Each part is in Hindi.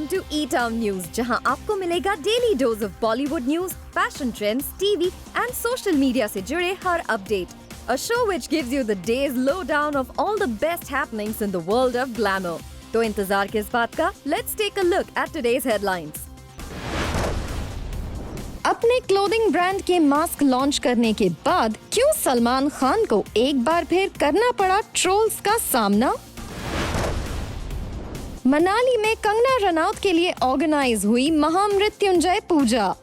Welcome to E town news, जहां आपको मिलेगा daily dose of Bollywood news, fashion trends, TV and social media से जुड़े हर update. A show which gives you the day's lowdown of all the best happenings in the world of glamour. तो इंतजार किस बात का? Let's take a look at today's headlines. अपने क्लोथिंग ब्रांड के मास्क लॉन्च करने के बाद क्यों सलमान खान को एक बार फिर करना पड़ा ट्रोल्स का सामना? मनाली में कंगना रनौत के लिए ऑर्गेनाइज हुई महामृत्युंजय पूजा.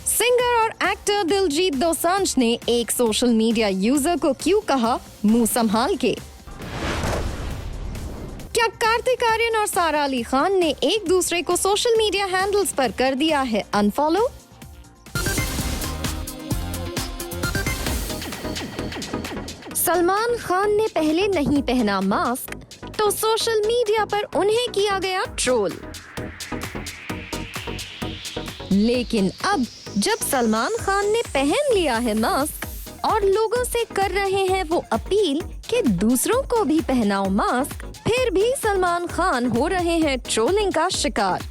सिंगर और एक्टर दिलजीत दोसांझ ने एक सोशल मीडिया यूजर को क्यों कहा मुंह संभाल के? क्या कार्तिक आर्यन और सारा अली खान ने एक दूसरे को सोशल मीडिया हैंडल्स पर कर दिया है अनफॉलो? सलमान खान ने पहले नहीं पहना मास्क तो सोशल मीडिया पर उन्हें किया गया ट्रोल. लेकिन अब जब सलमान खान ने पहन लिया है मास्क और लोगों से कर रहे हैं वो अपील कि दूसरों को भी पहनाओ मास्क, फिर भी सलमान खान हो रहे हैं ट्रोलिंग का शिकार.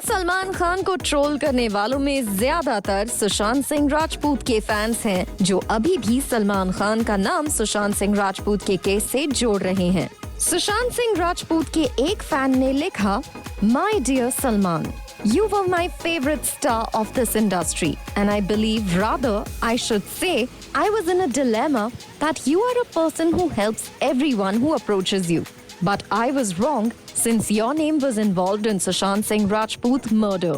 सलमान खान को ट्रोल करने वालों में ज्यादातर सुशांत सिंह राजपूत के फैंस हैं, जो अभी भी सलमान खान का नाम सुशांत सिंह राजपूत के केस से जोड़ रहे हैं. सुशांत सिंह राजपूत के एक फैन ने लिखा, my dear Salman, you were my favorite star of this industry, and I believe, rather I should say, I was in a dilemma that you are a person who helps everyone who approaches you. But I was wrong since your name was involved in Sushant Singh Rajput murder.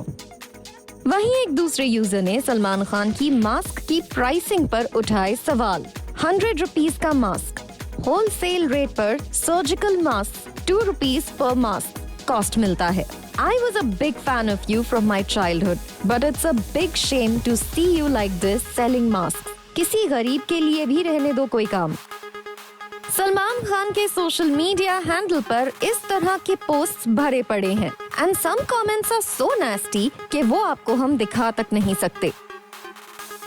वहीं एक दूसरे यूजर ने सलमान खान की मास्क की प्राइसिंग पर उठाए सवाल. 100 रुपीज का मास्क, होलसेल रेट पर surgical mask 2 rupees per mask cost मिलता है. I was a big fan of you from my childhood, but it's a big shame to see you like this selling masks. किसी गरीब के लिए भी रहने दो कोई काम. सलमान खान के सोशल मीडिया हैंडल पर इस तरह के पोस्ट भरे पड़े हैं and some comments are so nasty कि वो आपको हम दिखा तक नहीं सकते.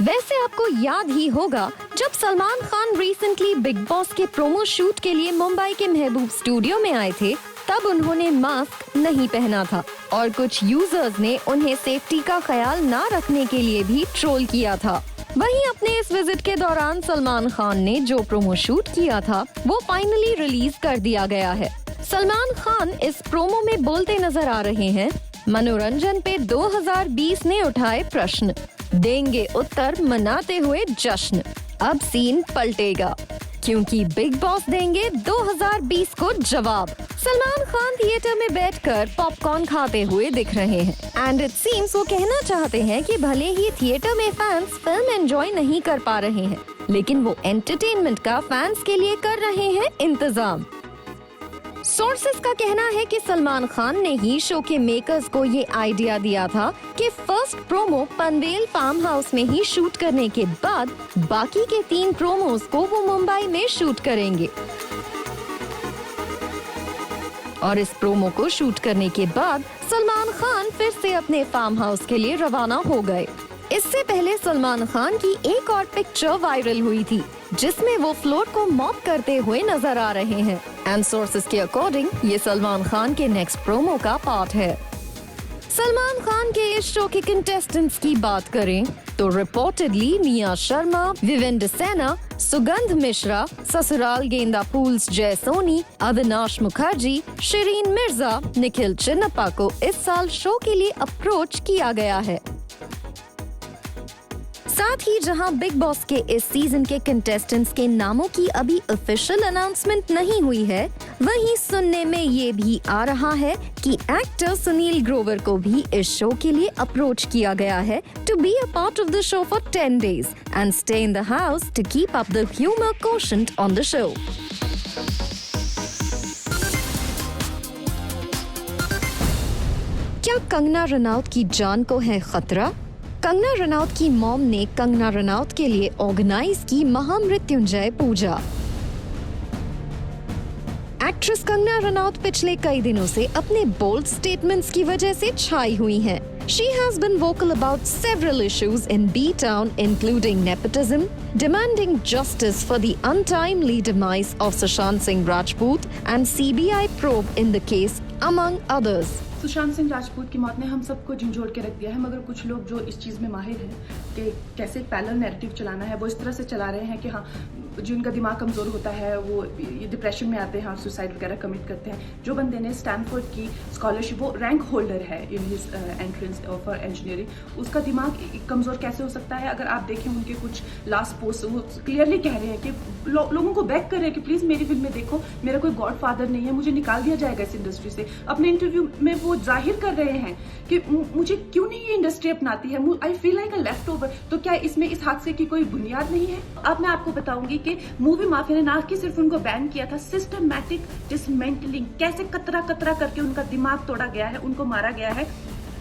वैसे आपको याद ही होगा जब Salman Khan recently big boss के प्रोमो शूट के लिए मुंबई के महबूब स्टूडियो में आए थे, तब उन्होंने मास्क नहीं पहना था और कुछ यूजर्स ने उन्हें सेफ्टी का ख्याल ना रखने के लिए भी ट्रोल किया था. वहीं अपने इस विजिट के दौरान सलमान खान ने जो प्रोमो शूट किया था वो फाइनली रिलीज कर दिया गया है. सलमान खान इस प्रोमो में बोलते नजर आ रहे हैं, मनोरंजन पे 2020 ने उठाए प्रश्न, देंगे उत्तर मनाते हुए जश्न. अब सीन पलटेगा क्योंकि बिग बॉस देंगे 2020 को जवाब. सलमान खान थिएटर में बैठकर पॉपकॉर्न खाते हुए दिख रहे हैं एंड इट सीम्स वो कहना चाहते हैं कि भले ही थिएटर में फैंस फिल्म एंजॉय नहीं कर पा रहे हैं, लेकिन वो एंटरटेनमेंट का फैंस के लिए कर रहे हैं इंतजाम. सोर्सेस का कहना है कि सलमान खान ने ही शो के मेकर्स को ये आइडिया दिया था कि first promo Panvel farm house में ही शूट करने के बाद बाकी के 3 प्रोमोज को वो मुंबई में शूट करेंगे. और इस प्रोमो को शूट करने के बाद सलमान खान फिर से अपने फार्म हाउस के लिए रवाना हो गए. इससे पहले सलमान खान की एक और पिक्चर वायरल हुई थी जिसमें वो फ्लोर को मॉप करते हुए नजर आ रहे हैं एंड सोर्सेस के अकॉर्डिंग ये सलमान खान के नेक्स्ट प्रोमो का पार्ट है. सलमान खान के इस शो के कंटेस्टेंट्स की बात करें तो रिपोर्टेडली निया शर्मा, विवेंद्र सेना, सुगंध मिश्रा, ससुराल गेंदा फूल्स जय सोनी, अविनाश मुखर्जी, शिरीन मिर्जा, निखिल चिन्नप्पा को इस साल शो के लिए अप्रोच किया गया है. साथ ही जहां बिग बॉस के इस सीजन के कंटेस्टेंट्स के नामों की अभी ऑफिशियल अनाउंसमेंट नहीं हुई है, वहीं सुनने में ये भी आ रहा है कि एक्टर सुनील ग्रोवर को भी इस शो के लिए अप्रोच किया गया है to be a part of the show for 10 days and stay in the house to keep up the humour quotient on the show. क्या कंगना रनौत की जान को है खतरा? कंगना रनौत की मॉम ने कंगना रनौत के लिए ऑर्गेनाइज की महामृत्युंजय पूजा. एक्ट्रेस कंगना रनौत पिछले कई दिनों से अपने बोल्ड स्टेटमेंट्स की वजह से छाई हुई हैं. She has been vocal about several issues in B-Town, including nepotism, demanding justice for the untimely demise of Sushant Singh Rajput and CBI probe in the case, among others. Sushant Singh Rajput की मौत ने हम सबको झंझोड़ के रख दिया है, मगर कुछ लोग जो इस चीज़ में माहिर हैं कि कैसे एक पैरेलल नैरेटिव चलाना है, वो इस तरह से चला रहे हैं कि हाँ, जिनका दिमाग कमज़ोर होता है वो ये डिप्रेशन में आते हैं और सुसाइड वगैरह कमिट करते हैं। जो बंदे ने स्टैनफोर्ड की स्कॉलरशिप, वो रैंक होल्डर है in his entrance for engineering, उसका दिमाग कमज़ोर कैसे हो सकता है? अगर आप देखें उनके कुछ लास्ट पोस्ट, वो क्लियरली कह रहे हैं कि लोगों को बैक कर रहे हैं कि प्लीज़ मेरी फिल्म में देखो, मेरा कोई गॉड फादर नहीं है, मुझे निकाल दिया जाएगा इस इंडस्ट्री से। अपने इंटरव्यू में वो जाहिर कर रहे हैं कि मुझे क्यों नहीं ये इंडस्ट्री अपनाती है, I feel like a left over. तो क्या इसमें इस हादसे की कोई बुनियाद नहीं है? अब मैं आपको बताऊंगी कि मूवी माफिया ने ना कि सिर्फ उनको बैन किया था, सिस्टमैटिक डिसमेंटलिंग, कैसे कतरा कतरा करके उनका दिमाग तोड़ा गया है, उनको मारा गया है।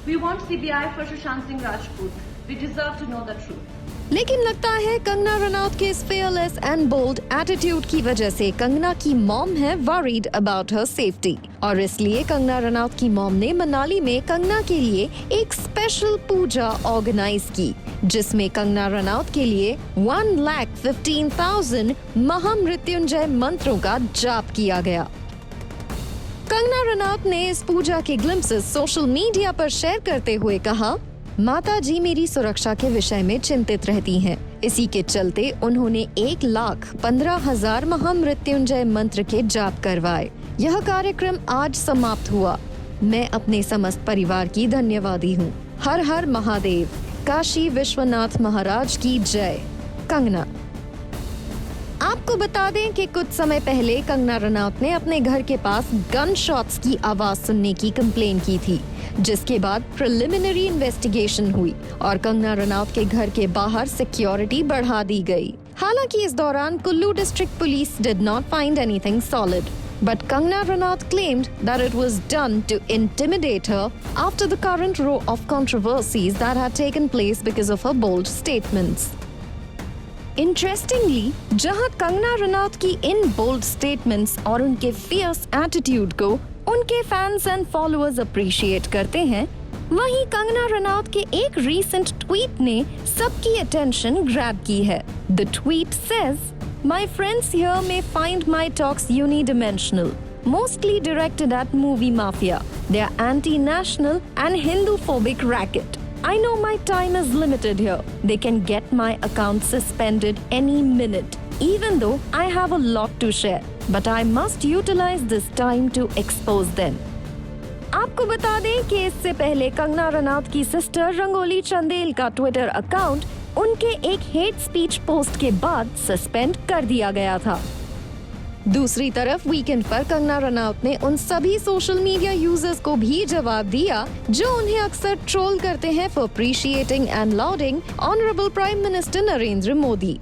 We want CBI for Sushant Singh Rajput, we deserve to know the truth. लेकिन लगता है कंगना रनौत के इस fearless and bold एटीट्यूड की वजह से कंगना की मॉम है worried about her safety, और इसलिए कंगना रनौत की मॉम ने मनाली में कंगना के लिए एक स्पेशल पूजा ऑर्गेनाइज की, जिसमें कंगना रनौत के लिए 1,15,000 महामृत्युंजय मंत्रों का जाप किया गया। कंगना रनौत ने इस पूजा के ग्लिम्प्सेस सोशल मीडिया पर शेयर करते हुए कहा, माता जी मेरी सुरक्षा के विषय में चिंतित रहती हैं। इसी के चलते उन्होंने 1,15,000 महामृत्युंजय मंत्र के जाप करवाए। यह कार्यक्रम आज समाप्त हुआ। मैं अपने समस्त परिवार की धन्यवादी हूँ। हर हर महादेव। काशी विश्वनाथ महाराज की जय। कंगना। आपको बता दें कि कुछ समय पहले कंगना रनौत ने अपने घर के पास गन शॉट्स की आवाज सुनने की कंप्लेन की थी, जिसके बाद प्रिलिमिनरी इन्वेस्टिगेशन हुई और कंगना रनौत के घर के बाहर सिक्योरिटी बढ़ा दी गई। हालांकि इस दौरान Kullu district police did not find anything solid, but Kangna Ranaut claimed that it was done to intimidate her after the current row of controversies that had taken place because of her bold statements. Interestingly, जहां कंगना रनौत की इन बोल्ड स्टेटमेंट्स और उनके फियर्स एटीट्यूड को उनके फैंस एंड फॉलोअर्स अप्रिशिएट करते हैं, वहीं कंगना रनौत के एक रीसेंट ट्वीट ने सबकी अटेंशन ग्रैब की है। The tweet says, "My friends here may find my talks unidimensional, mostly directed at movie mafia. They are anti-national and Hindu-phobic racket. I know my time is limited here. They can get my account suspended any minute, even though I have a lot to share. But I must utilize this time to expose them." आपको बता दें कि इससे पहले कंगना रनौत की सिस्टर रंगोली चंदेल का ट्विटर अकाउंट उनके एक हेट स्पीच पोस्ट के बाद सस्पेंड कर दिया गया था। दूसरी तरफ वीकेंड पर कंगना रनौत ने उन सभी सोशल मीडिया यूजर्स को भी जवाब दिया जो उन्हें अक्सर ट्रोल करते हैं for appreciating and lauding honourable prime minister Narendra Modi.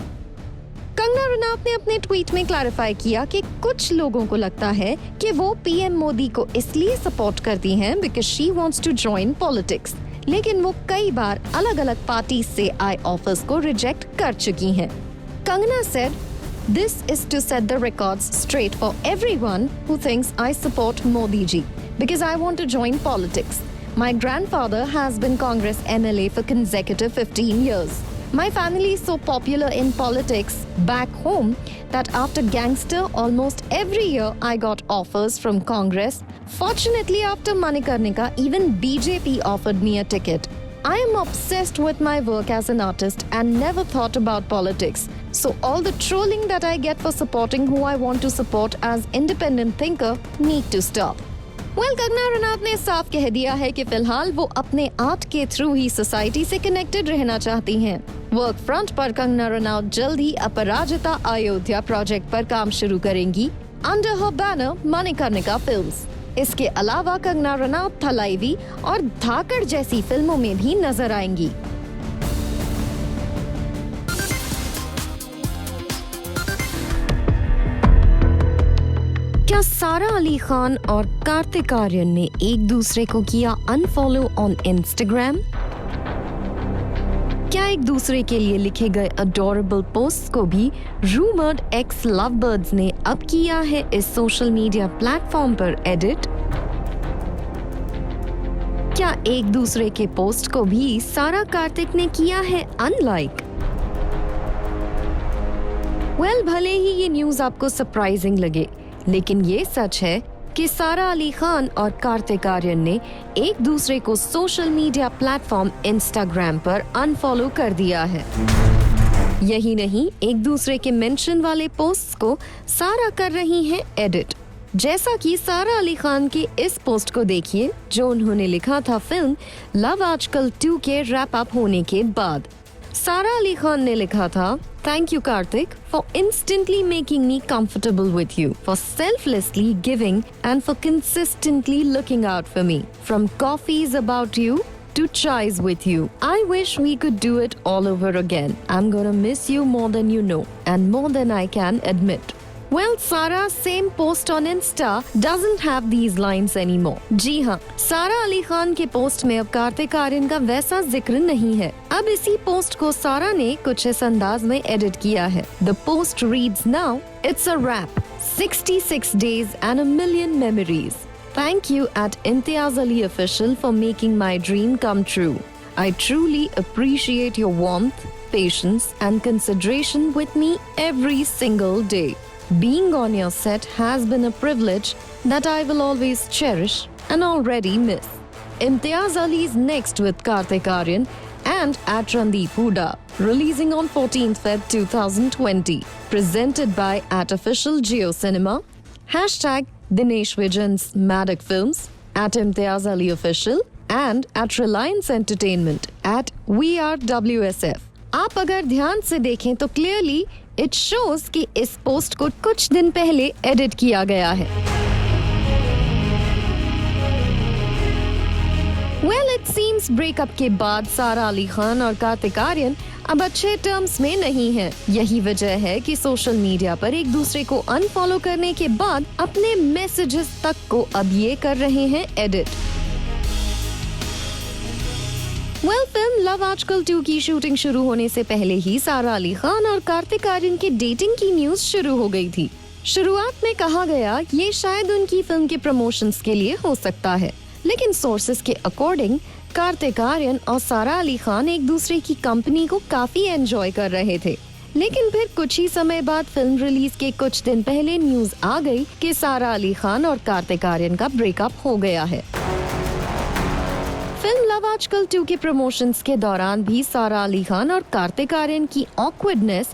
Kangana Ranaut ने अपने ट्वीट में क्लैरिफाई किया कि कुछ लोगों को लगता है कि वो पीएम मोदी को इसलिए सपोर्ट करती हैं because she wants to join politics, लेकिन वो कई बार अलग अलग पार्टी से आए ऑफर्स को रिजेक्ट कर चुकी हैं। Kangana said, "This is to set the records straight for everyone who thinks I support Modi ji because I want to join politics. My grandfather has been Congress MLA for consecutive 15 years. My family is so popular in politics back home that after gangster almost every year I got offers from Congress. Fortunately, after Manikarnika, even BJP offered me a ticket. I am obsessed with my work as an artist and never thought about politics. So all the trolling that I get for supporting who I want to support as independent thinker need to stop." Kangana Ranaut ने साफ कह दिया है कि फिलहाल वो अपने आर्ट के थ्रू ही सोसाइटी से कनेक्टेड रहना चाहती हैं। वर्क फ्रंट पर कंगना रनौत जल्द ही अपराजिता अयोध्या प्रोजेक्ट पर काम शुरू करेंगी under her banner Manikarnika films. इसके अलावा कंगना रनौत थलाईवी और धाकड़ जैसी फिल्मों में भी नजर आएंगी। क्या सारा अली खान और कार्तिक आर्यन ने एक दूसरे को किया अनफॉलो ऑन इंस्टाग्राम? क्या एक दूसरे के लिए लिखे गए अडोरेबल पोस्ट को भी रूमर्ड एक्स लवबर्ड्स ने अब किया है इस सोशल मीडिया प्लेटफॉर्म पर एडिट? क्या एक दूसरे के पोस्ट को भी सारा कार्तिक ने किया है अनलाइक? भले ही ये न्यूज आपको सरप्राइजिंग लगे, लेकिन ये सच है कि सारा अली खान और कार्तिक आर्यन ने एक दूसरे को सोशल मीडिया प्लेटफॉर्म इंस्टाग्राम पर अनफॉलो कर दिया है। यही नहीं, एक दूसरे के मेंशन वाले पोस्ट्स को सारा कर रही हैं एडिट। जैसा कि सारा अली खान की इस पोस्ट को देखिए, जो उन्होंने लिखा था फिल्म लव आजकल 2 के रैप अप होने के बाद। सारा अली खान ने लिखा था, Thank you Karthik for instantly making me comfortable with you, for selflessly giving and for consistently looking out for me. From coffees about you to chais with you. I wish we could do it all over again. I'm gonna miss you more than you know and more than I can admit. Well, Sara's same post on Insta doesn't have these lines anymore. जी हाँ, सारा अली खान के पोस्ट में अब कार्तिक आर्यन का वैसा जिक्र नहीं है। अब इसी पोस्ट को सारा ने कुछ इस अंदाज में एडिट किया है। The post reads now, it's a wrap. 66 days and a million memories. Thank you at Imtiaz Ali Official for making my dream come true. I truly appreciate your warmth, patience and consideration with me every single day. Being on your set has been a privilege that I will always cherish and already miss. Imtiaz Ali is next with Kartik Aaryan and at Randeep Hooda, releasing on 14th Feb 2020. Presented by at Official Geo Cinema, hashtag Dinesh Vijan's Maddock Films, at Imtiaz Ali Official and at Reliance Entertainment at We Are WSF. आप अगर ध्यान से देखें तो क्लियरली इट शोज कि इस पोस्ट को कुछ दिन पहले एडिट किया गया है। इट सीम्स ब्रेकअप के बाद सारा अली खान और कार्तिक आर्यन अब अच्छे टर्म्स में नहीं हैं। यही वजह है कि सोशल मीडिया पर एक दूसरे को अनफॉलो करने के बाद अपने मैसेजेस तक को अब ये कर रहे हैं एडिट। फिल्म लव आजकल 2 की शूटिंग शुरू होने से पहले ही सारा अली खान और कार्तिक आर्यन के डेटिंग की न्यूज शुरू हो गई थी। शुरुआत में कहा गया ये शायद उनकी फिल्म के प्रमोशंस के लिए हो सकता है, लेकिन सोर्सेस के अकॉर्डिंग कार्तिक आर्यन और सारा अली खान एक दूसरे की कंपनी को काफी एंजॉय कर रहे थे। लेकिन फिर कुछ ही समय बाद फिल्म रिलीज के कुछ दिन पहले न्यूज आ गई कि सारा अली खान और कार्तिक आर्यन का ब्रेकअप हो गया है। फिल्म लव आजकल 2 के प्रमोशंस के दौरान भी सारा अली खान और कार्तिक आर्यन की ऑकवर्डनेस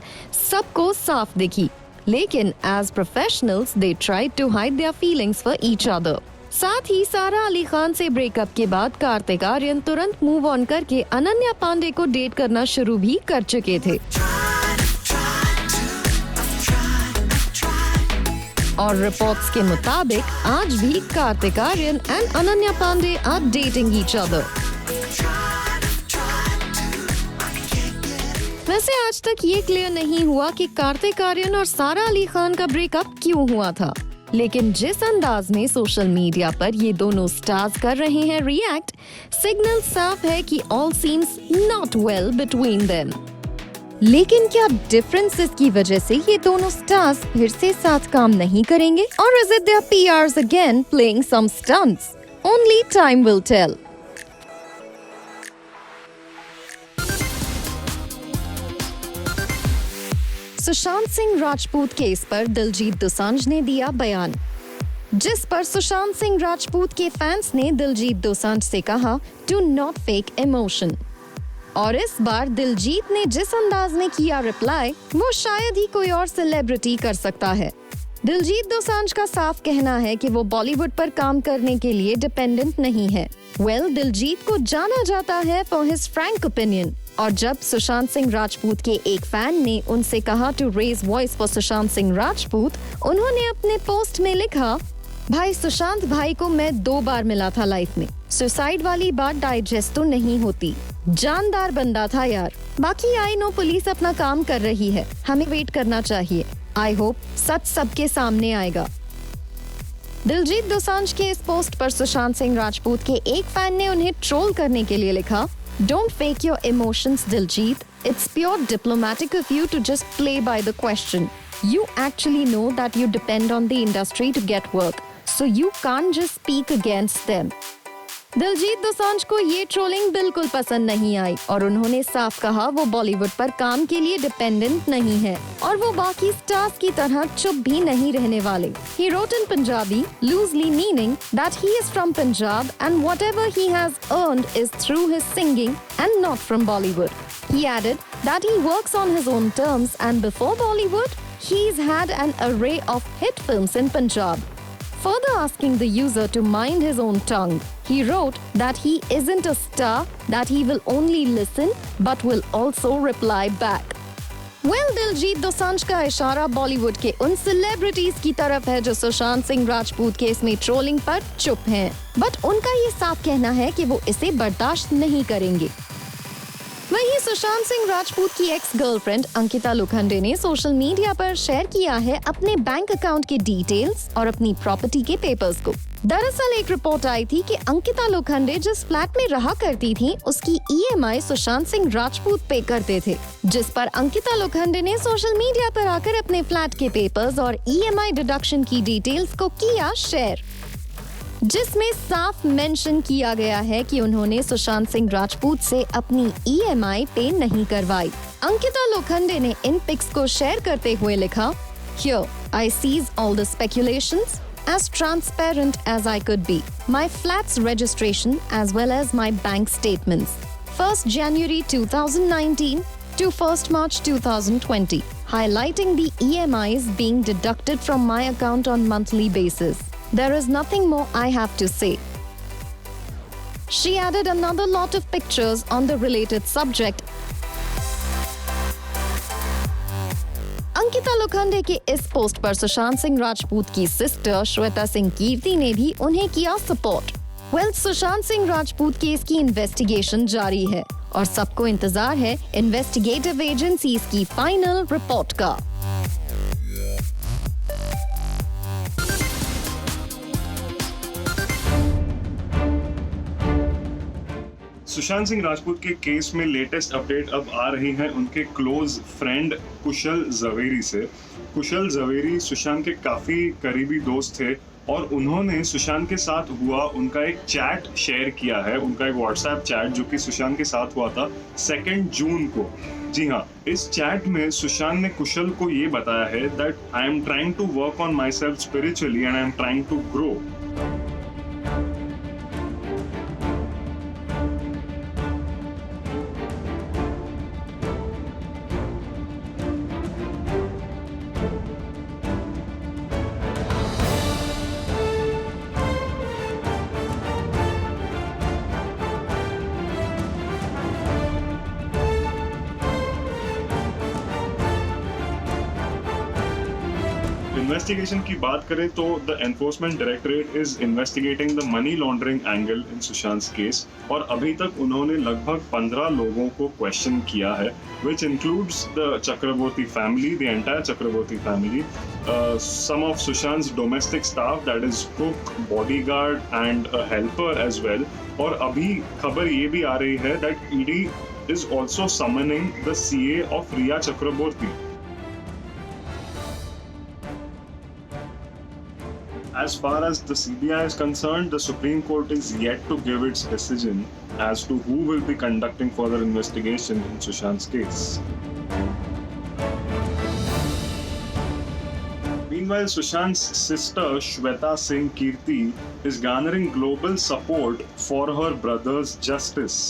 सबको साफ दिखी, लेकिन as professionals they tried to hide their feelings for each other. साथ ही सारा अली खान से ब्रेकअप के बाद कार्तिक आर्यन तुरंत मूव ऑन करके अनन्या पांडे को डेट करना शुरू भी कर चुके थे। और रिपोर्ट्स के मुताबिक आज भी Kartik Aaryan and Ananya Panday are dating each other. वैसे आज तक ये क्लियर नहीं हुआ कि कार्तिक आर्यन और सारा अली खान का ब्रेकअप क्यों हुआ था, लेकिन जिस अंदाज में सोशल मीडिया पर ये दोनों स्टार्स कर रहे हैं रिएक्ट, सिग्नल साफ है कि all seems not well between them. लेकिन क्या डिफरेंसेस की वजह से ये दोनों स्टार्स फिर से साथ काम नहीं करेंगे, और is it there PRs again playing some stunts? Only time will tell. Sushant Singh Rajput case पर दिलजीत दोसांझ ने दिया बयान, जिस पर सुशांत सिंह राजपूत के फैंस ने दिलजीत दोसांझ से कहा डू नॉट फेक इमोशन। और इस बार दिलजीत ने जिस अंदाज में किया रिप्लाई वो शायद ही कोई और सेलिब्रिटी कर सकता है। दिलजीत दोसांझ का साफ कहना है कि वो बॉलीवुड पर काम करने के लिए डिपेंडेंट नहीं है। दिलजीत को जाना जाता है फॉर हिज फ्रैंक ओपिनियन, और जब सुशांत सिंह राजपूत के एक फैन ने उनसे कहा to raise voice for Sushant Singh Rajput, उन्होंने अपने पोस्ट में लिखा, भाई सुशांत भाई को मैं 2 बार मिला था लाइफ में, सुसाइड वाली बात डाइजेस्ट तो नहीं होती, जानदार बंदा था यार। बाकी आई नो पुलिस अपना काम कर रही है, हमें वेट करना चाहिए। आई होप सच सबके सामने आएगा। दिलजीत दोसांझ के इस पोस्ट पर सुशांत सिंह राजपूत के एक फैन ने उन्हें ट्रोल करने के लिए लिखा, don't fake your emotions Diljit, it's pure diplomatic of you to just play by the question. You actually know that you depend on the industry to get work, so you can't just speak against them. Diljit Dosanjh को ये ट्रोलिंग बिल्कुल पसंद नहीं आई और उन्होंने साफ कहा वो बॉलीवुड पर काम के लिए डिपेंडेंट नहीं है और वो बाकी स्टार्स की तरह चुप भी नहीं रहने वाले। He wrote in Punjabi, loosely meaning that he is from Punjab and whatever he has earned is through his singing and not from Bollywood. He added that he works on his own terms and before Bollywood, he's had an array of hit films in Punjab. Further asking the user to mind his own tongue, he wrote that he isn't a star, that he will only listen but will also reply back. Well, Diljit Dosanjh का इशारा बॉलीवुड के उन सेलिब्रिटीज की तरफ है जो सुशांत सिंह राजपूत केस में ट्रोलिंग पर चुप हैं। बट उनका ये साफ कहना है कि वो इसे बर्दाश्त नहीं करेंगे। वहीं सुशांत सिंह राजपूत की एक्स गर्लफ्रेंड अंकिता लोखंडे ने सोशल मीडिया पर शेयर किया है अपने बैंक अकाउंट के डिटेल्स और अपनी प्रॉपर्टी के पेपर्स को। दरअसल एक रिपोर्ट आई थी कि अंकिता लोखंडे जिस फ्लैट में रहा करती थी उसकी EMI सुशांत सिंह राजपूत पे करते थे, जिस पर अंकिता लोखंडे ने सोशल मीडिया पर आकर अपने फ्लैट के पेपर्स और EMI डिडक्शन की डिटेल्स को किया शेयर, जिसमें साफ मेंशन किया गया है कि उन्होंने सुशांत सिंह राजपूत से अपनी EMI पे नहीं करवाई। अंकिता लोखंडे ने इन पिक्स को शेयर करते हुए लिखा, Here I seize all the speculations as transparent as I could be. My flat's registration as well as my bank statements. 1st January 2019 to 1st March 2020, highlighting the EMIs being deducted from my account on monthly basis. There is nothing more I have to say. She added another lot of pictures on the related subject. Ankita Lokhande के इस पोस्ट पर सुशांत सिंह राजपूत की सिस्टर श्वेता सिंह कीर्ति ने भी उन्हें किया सपोर्ट। सुशांत सिंह राजपूत केस की इन्वेस्टिगेशन जारी है और सबको इंतजार है इन्वेस्टिगेटिव एजेंसीज की फाइनल रिपोर्ट का। सुशांत सिंह राजपूत के केस में लेटेस्ट अपडेट अब आ रही है उनके क्लोज फ्रेंड कुशल जवेरी से। कुशल जवेरी सुशांत के काफ़ी करीबी दोस्त थे और उन्होंने सुशांत के साथ हुआ उनका एक चैट शेयर किया है, उनका एक व्हाट्सएप चैट जो कि सुशांत के साथ हुआ था 2 जून को। जी हाँ, इस चैट में सुशांत ने कुशल को ये बताया है that I am trying to work on myself spiritually and I am trying to grow. Investigation की बात करें तो the enforcement directorate is investigating the money laundering angle in Sushant case और अभी तक उन्होंने लगभग 15 लोगों को क्वेश्चन किया है, which includes the Chakraborty family, the entire Chakraborty family, some of Sushant's domestic staff, that is cook, bodyguard and a helper as well. और अभी खबर ये भी आ रही है that ED is also summoning the CA of Riya Chakraborty. As far as the CBI is concerned, the Supreme Court is yet to give its decision as to who will be conducting further investigation in Sushant's case. Meanwhile, Sushant's sister Shweta Singh Kirti is garnering global support for her brother's justice.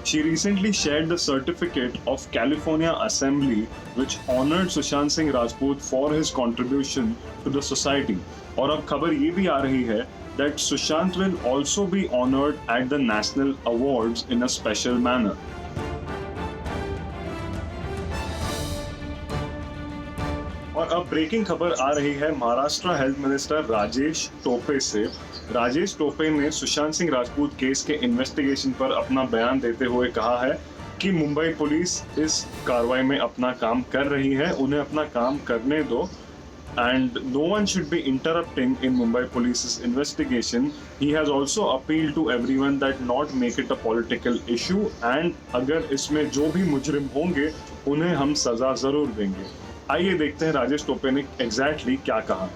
She recently shared the certificate of California Assembly which honored Sushant Singh Rajput for his contribution to the society. और अब खबर ये भी आ रही है that Sushant will also be honored at the national awards in a special manner. और अब ब्रेकिंग खबर आ रही है महाराष्ट्र हेल्थ मिनिस्टर राजेश टोपे से। राजेश टोपे ने सुशांत सिंह राजपूत केस के इन्वेस्टिगेशन पर अपना बयान देते हुए कहा है कि मुंबई पुलिस इस कार्रवाई में अपना काम कर रही है, उन्हें अपना काम करने दो and no one should be interrupting in Mumbai Police's investigation. He has also appealed to everyone that not make it a political issue and अगर इसमें जो भी मुजरिम होंगे उन्हें हम सजा जरूर देंगे। आइए देखते हैं राजेश टोपे ने एग्जैक्टली क्या कहा।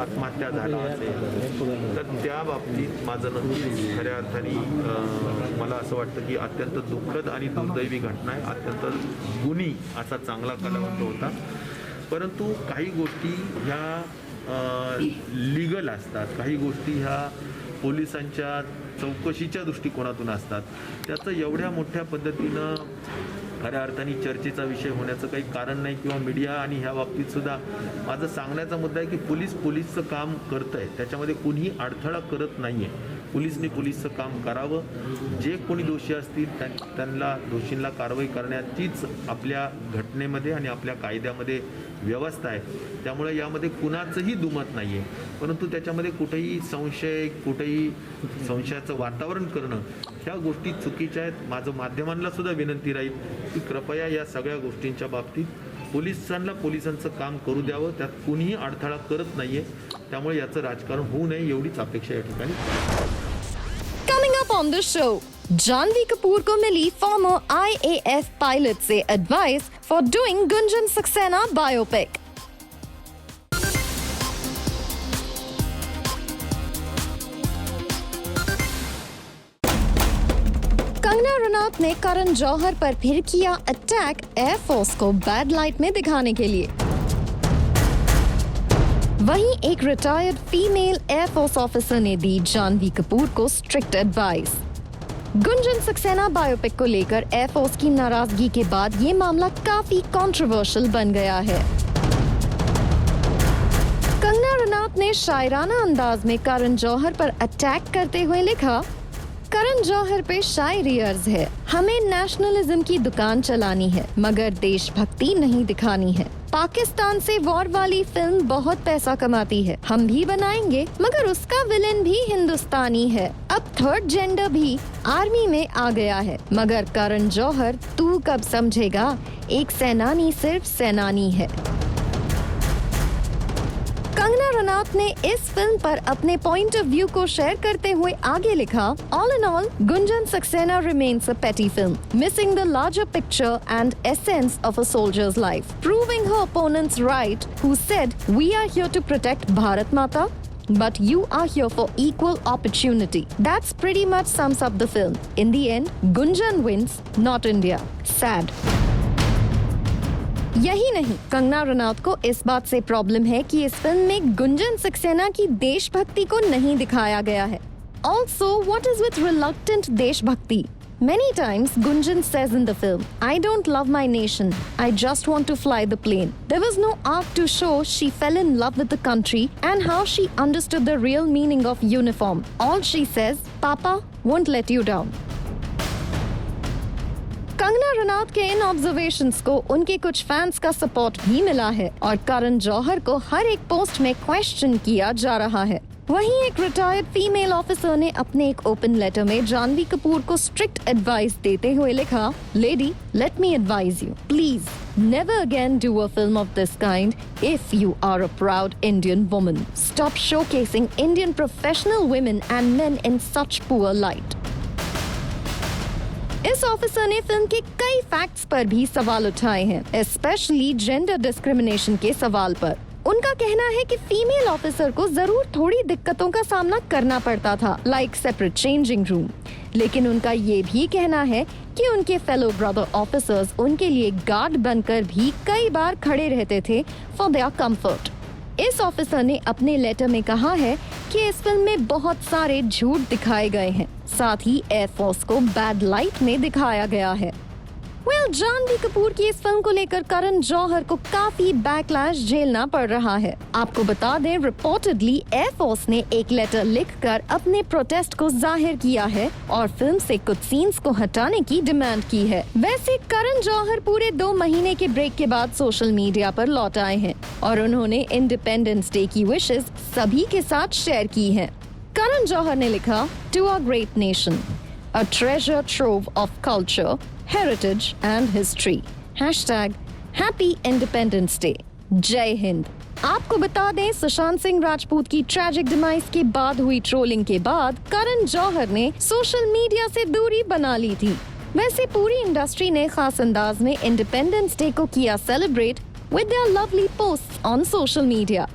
आत्महत्या झाला असेल तर त्या बाबतीत माझं नक्कीच खऱ्या अर्थाने मला असं वाटतं की अत्यंत दुःखद आणि दुर्दैवी घटना आहे. अत्यंत गुणी असा चांगला कलावंत होता, परंतु काही गोष्टी ह्या लीगल असतात, काही गोष्टी ह्या पोलिसांच्या चौकशीच्या दृष्टिकोनातून असतात. त्याचं एवढ्या मोठ्या पद्धतीनं खऱ्या अर्थाने चर्चेचा विषय होण्याचं काही कारण नाही किंवा मीडिया आणि ह्या बाबतीत सुद्धा माझं सांगण्याचा मुद्दा आहे की पोलिसचं काम करतं आहे, त्याच्यामध्ये कुणीही अडथळा करत नाही आहे. पोलिसचं काम करावं, जे कोणी दोषी असतील त्यांना दोषींना कारवाई करण्याचीच आपल्या घटनेमध्ये आणि आपल्या कायद्यामध्ये व्यवस्था आहे. त्यामुळे यामध्ये कुणाचंही दुमत नाही आहे, परंतु त्याच्यामध्ये कुठेही कुठेही संशयाचं वातावरण करणं ह्या गोष्टी चुकीच्या आहेत. माझं माध्यमांना सुद्धा विनंती राहील की कृपया या सगळ्या गोष्टींच्या बाबतीत पोलिसांचं काम करू द्यावं, त्यात कुणीही अडथळा करत नाहीये. त्यामुळे याचं राजकारण होऊ नये एवढीच अपेक्षा या ठिकाणी. Coming up on the show, Janhvi Kapoor को मिली फॉर्मर IAF पायलट से advice for doing Gunjan Saxena biopic. Kangana Ranaut ने करण जौहर पर फिर किया अटैक एयरफोर्स को बैड लाइट में दिखाने के लिए. वहीं एक रिटायर्ड फीमेल एयरफोर्स ऑफिसर ने दी जानवी कपूर को strict advice. Gunjan Saxena biopic को लेकर एयरफोर्स की नाराजगी के बाद ये मामला काफी कंट्रोवर्शियल बन गया है. कंगना रनौत ने शायराना अंदाज में करण जौहर पर अटैक करते हुए लिखा, करण जौहर पे शायरी अर्ज है, हमें नेशनलिज्म की दुकान चलानी है मगर देशभक्ति नहीं दिखानी है. पाकिस्तान से वॉर वाली फिल्म बहुत पैसा कमाती है, हम भी बनाएंगे मगर उसका विलेन भी हिंदुस्तानी है. अब थर्ड जेंडर भी आर्मी में आ गया है मगर करण जौहर तू कब समझेगा, एक सेनानी सिर्फ सेनानी है. कंगना रनौत ने इस फिल्म पर अपने पॉइंट ऑफ व्यू को शेयर करते हुए आगे लिखा, all in all Gunjan Saxena remains a petty film, missing the larger picture and essence of a soldier's life, proving her opponents right who said we are here to protect Bharat Mata but you are here for equal opportunity. That's pretty much sums up the film. In the end, Gunjan wins, not India. Sad. यही नहीं, कंगना रनौत को इस बात से प्रॉब्लम है कि इस फिल्म में गुंजन सक्सेना की देशभक्ति को नहीं दिखाया गया है. Also, what is with reluctant देशभक्ति? Many times Gunjan says in the film, I don't love my nation, I just want to fly the plane. There was no arc to show she fell in love with the country and how she understood the real meaning of uniform. All she says, Papa won't let you down. Kangana Ranaut के इन ऑब्जर्वेशंस को उनके कुछ फैंस का सपोर्ट भी मिला है और करण जौहर को हर एक पोस्ट में क्वेश्चन किया जा रहा है. वहीं एक रिटायर्ड फीमेल ऑफिसर ने अपने एक ओपन लेटर में जानवी कपूर को स्ट्रिक्ट एडवाइस देते हुए लिखा, lady let me advise you, please never again do a film of this kind if you are a proud Indian woman. Stop showcasing Indian professional women and men in such poor light. इस ऑफिसर ने फिल्म के कई फैक्ट्स पर भी सवाल उठाए हैं, स्पेशली जेंडर डिस्क्रिमिनेशन के सवाल पर. उनका कहना है कि फीमेल ऑफिसर को जरूर थोड़ी दिक्कतों का सामना करना पड़ता था, लाइक सेपरेट चेंजिंग रूम, लेकिन उनका ये भी कहना है कि उनके फेलो ब्रदर ऑफिसर्स उनके लिए गार्ड बनकर भी कई बार खड़े रहते थे फॉर देयर कंफर्ट. इस ऑफिसर ने अपने लेटर में कहा है कि इस फिल्म में बहुत सारे झूठ दिखाए गए हैं, साथ ही एयरफोर्स को बैड लाइट में दिखाया गया है. जानवी कपूर की इस फिल्म को लेकर करण जौहर को काफी बैकलैश झेलना पड़ रहा है. आपको बता दें, रिपोर्टेडली एयरफोर्स ने एक लेटर लिखकर अपने प्रोटेस्ट को जाहिर किया है और फिल्म से कुछ सीन्स को हटाने की डिमांड की है. वैसे करण जौहर पूरे 2 महीने के ब्रेक के बाद सोशल मीडिया पर लौट आए हैं और उन्होंने इंडिपेंडेंस डे की विशेस सभी के साथ शेयर की है. करण जौहर ने लिखा, to a great nation, a treasure trove of culture, heritage and history. #Happy Independence Day. जय हिंद. आपको बता दें, सुशांत सिंह राजपूत की ट्रैजिक डिमाइस के बाद हुई ट्रोलिंग के बाद करण जौहर ने सोशल मीडिया से दूरी बना ली थी. वैसे पूरी इंडस्ट्री ने खास अंदाज में इंडिपेंडेंस डे को किया celebrate with their lovely posts on social media.